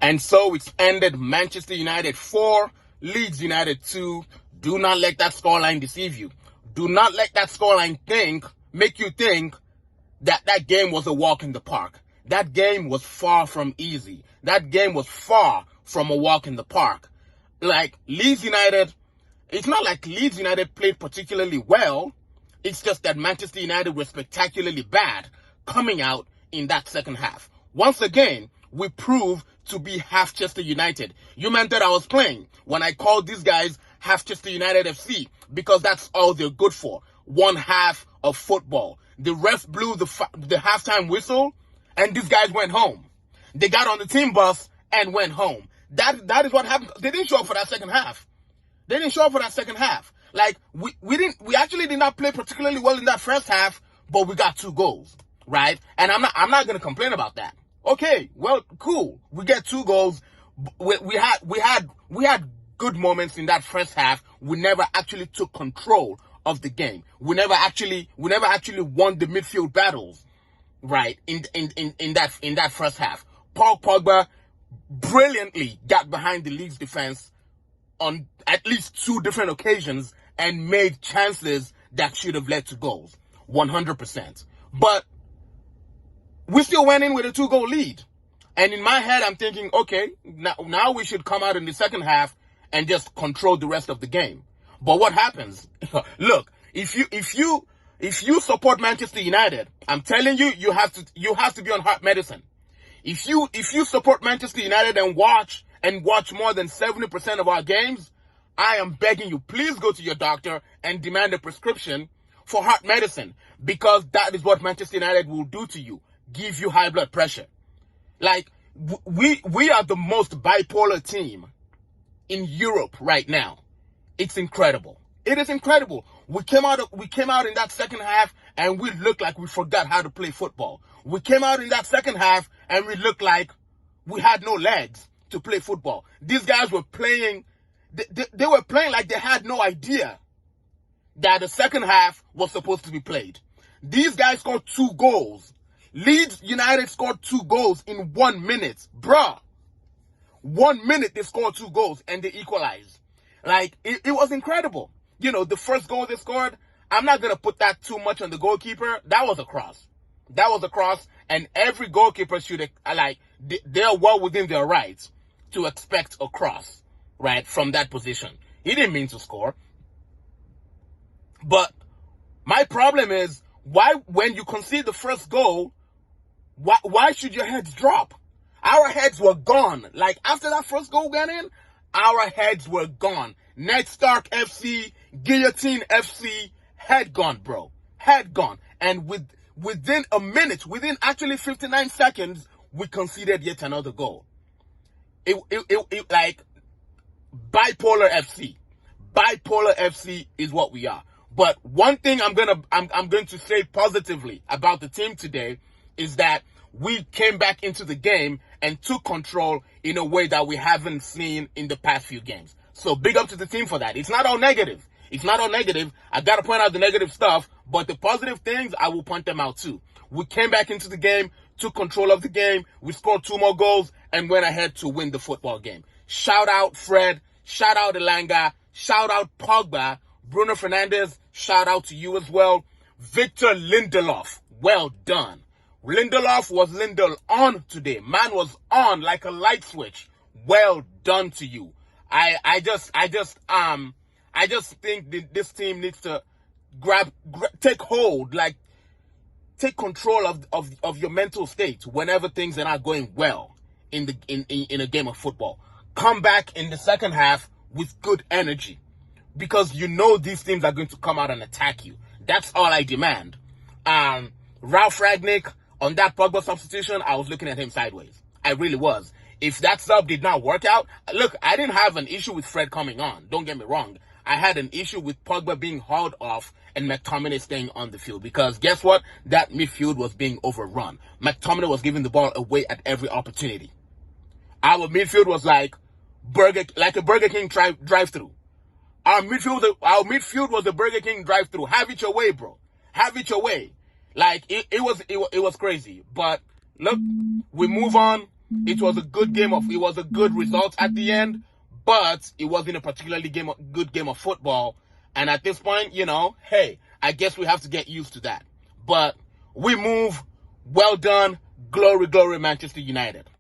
And so it's ended Manchester United 4, Leeds United 2. Do not let that scoreline deceive you. Do not let that scoreline make you think that that game was a walk in the park. That game was far from easy. That game was far from a walk in the park. Like Leeds United, it's not like Leeds United played particularly well. It's just that Manchester United were spectacularly bad coming out in that second half. Once again, we proved to be half-Chester United. You meant that I was playing when I called these guys half-Chester United FC because that's all they're good for. One half of football. The ref blew the halftime whistle and these guys went home. They got on the team bus and went home. That is what happened. They didn't show up for that second half. They didn't show up for that second half. Like we actually did not play particularly well in that first half, but we got 2 goals, right? And I'm not going to complain about that. Okay, well, cool. We get 2 goals. We had good moments in that first half. We never actually took control of the game. We never actually won the midfield battles, right? In that first half. Paul Pogba brilliantly got behind the Leeds defense on at least 2 different occasions and made chances that should have led to goals. 100%. But we still went in with a 2-goal lead. And in my head, I'm thinking, okay, now we should come out in the second half and just control the rest of the game. But what happens? Look, if you support Manchester United, I'm telling you, you have to be on heart medicine. If you support Manchester United and watch more than 70% of our games, I am begging you, please go to your doctor and demand a prescription for heart medicine, because that is what Manchester United will do to you. Give you high blood pressure. Like, we are the most bipolar team in Europe right now. It's incredible. It is incredible. We came out in that second half and we looked like we forgot how to play football. We came out in that second half and we looked like we had no legs to play football. These guys were playing, they were playing like they had no idea that the second half was supposed to be played. These guys scored 2 goals. Leeds United scored 2 goals in 1 minute. Bruh. 1 minute they scored 2 goals and they equalized. Like, it was incredible. You know, the first goal they scored, I'm not going to put that too much on the goalkeeper. That was a cross. That was a cross. And every goalkeeper should, like, they're well within their rights to expect a cross, right, from that position. He didn't mean to score. But my problem is, why, when you concede the first goal, why should your heads drop? Our heads were gone. Like, after that first goal went in, our heads were gone. Ned Stark FC, Guillotine FC, head gone, bro. Head gone. And within a minute, within actually 59 seconds, we conceded yet another goal. It like, bipolar FC. Bipolar FC is what we are. But one thing I'm going to say positively about the team today is that we came back into the game and took control in a way that we haven't seen in the past few games. So big up to the team for that. It's not all negative. It's not all negative. I got to point out the negative stuff, but the positive things, I will point them out too. We came back into the game, took control of the game. We scored 2 more goals and went ahead to win the football game. Shout out Fred. Shout out Elanga. Shout out Pogba. Bruno Fernandes, shout out to you as well. Victor Lindelof, well done. Lindelof was Lindel on today. Man was on like a light switch. Well done to you. I just think this team needs to take hold, like take control of your mental state whenever things are not going well in a game of football. Come back in the second half with good energy, because you know these teams are going to come out and attack you. That's all I demand. Ralph Ragnick, on that Pogba substitution, I was looking at him sideways. I really was. If that sub did not work out, look, I didn't have an issue with Fred coming on. Don't get me wrong. I had an issue with Pogba being hauled off and McTominay staying on the field, because guess what? That midfield was being overrun. McTominay was giving the ball away at every opportunity. Our midfield was like a Burger King drive-through. Our midfield was a Burger King drive-through. Have it your way, bro. Have it your way. Like, it was crazy. But look, we move on. It was a good result at the end, but it wasn't a particularly good game of football. And at this point, hey, I guess we have to get used to that. But we move. Well done. Glory, glory, Manchester United.